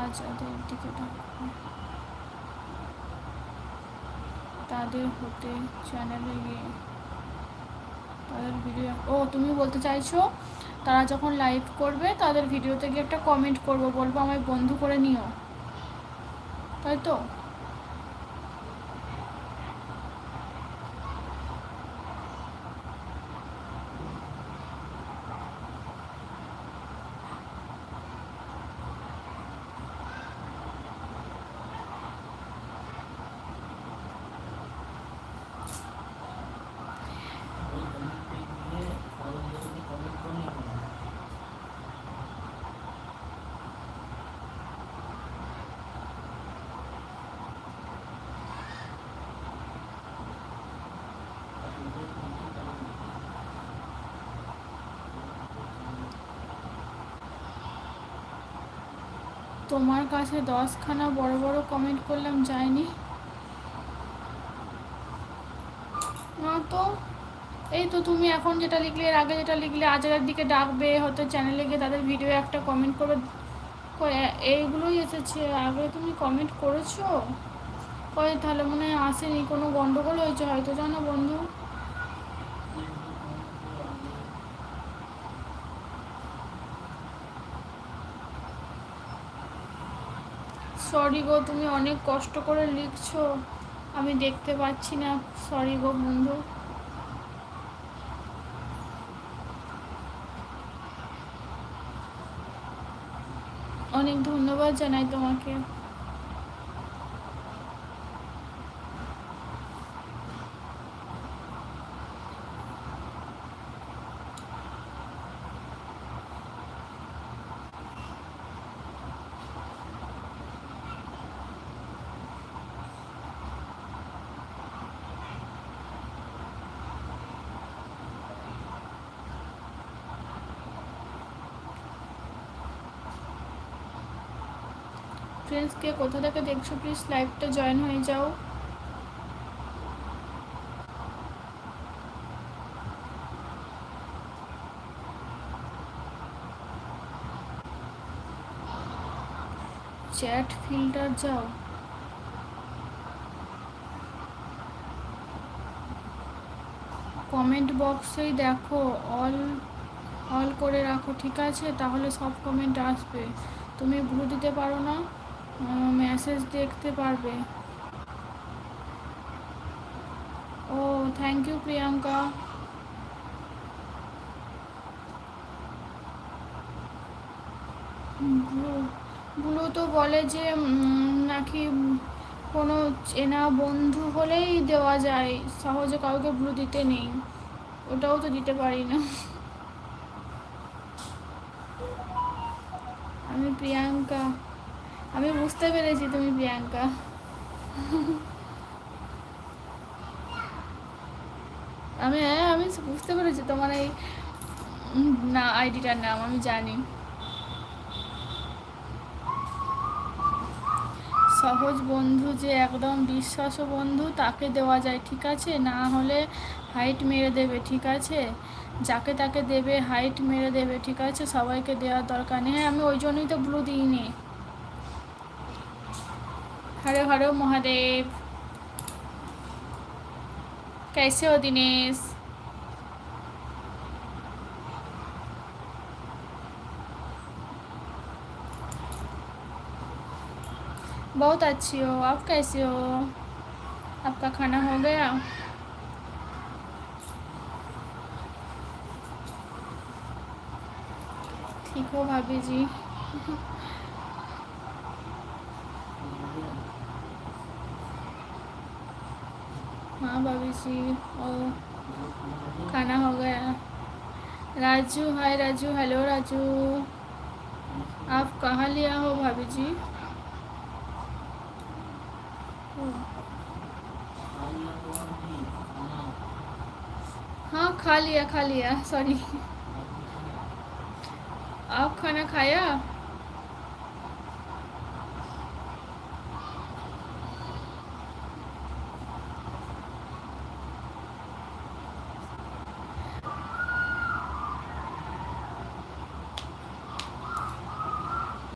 আজ ওদের দিকে তাদের হতে চ্যানেলে গিয়ে তাদের ভিডিও, ও তুমি বলতে চাইছো তারা যখন লাইভ করবে তাদের ভিডিওতে গিয়ে একটা কমেন্ট করবো, বলবো আমায় বন্ধু করে নিও, তাই তো? তোমার কাছে 10খানা বড় বড় কমেন্ট করলাম, যায়নি না তো। এই তো তুমি এখন যেটা লিখলে, এর আগে যেটা লিখলে, আজারের দিকে ডাকবে, হয়তো চ্যানেলে গিয়ে তাদের ভিডিও একটা কমেন্ট করবে, এইগুলোই এসেছে। আগে তুমি কমেন্ট করেছো কই? তাহলে মনে হয় আসেনি, কোনো গন্ডগোল হয়েছে হয়তো, জানো বন্ধু। সরি গো, তুমি অনেক কষ্ট করে লিখছো, আমি দেখতে পাচ্ছি না, সরি গো বন্ধু। অনেক ধন্যবাদ জানাই তোমাকে। ফ্রেন্ডসকে কোথা থেকে দেখছো প্লিজ লাইভটা জয়েন হয়ে যাও। চ্যাট ফিল্টার যাও, কমেন্ট বক্সেই দেখো, অল অল করে রাখো, ঠিক আছে? তাহলে সব কমেন্ট আসবে। তুমি ব্লু দিতে পারো না, মেসেজ দেখতে পারবে। ও thank you Priyanka. Blue blue তো বলে যে নাকি কোনো চেনা বন্ধু হলেই দেওয়া যায়, সহজে কাউকে ব্লু দিতে নেই, ওটাও তো দিতে পারি না। আমি প্রিয়াঙ্কা, আমি বুঝতে পেরেছি তুমি প্রিয়াঙ্কা। আমি বুঝতে পেরেছি তোমার এই না আইডিটার নাম আমি জানি। সহজ বন্ধু যে একদম বিশ্বাস বন্ধু তাকে দেওয়া যায়, ঠিক আছে? না হলে হাইট মেরে দেবে, ঠিক আছে? যাকে তাকে দেবে হাইট মেরে দেবে, ঠিক আছে? সবাইকে দেওয়ার দরকার নেই। হ্যাঁ, আমি ওই জন্যই তো ব্লু দিইনি। हरे हरे महादेव। कैसे हो दिनेश? बहुत अच्छी हो, आप कैसे हो? आपका खाना हो गया? ठीक हो भाभी जी? हाँ भाभी जी, ओ खाना हो गया। राजू, हाय राजू, हेलो राजू। आप कहाँ लिया हो भाभी जी? हाँ खा लिया, खा लिया, सॉरी। आप खाना खाया?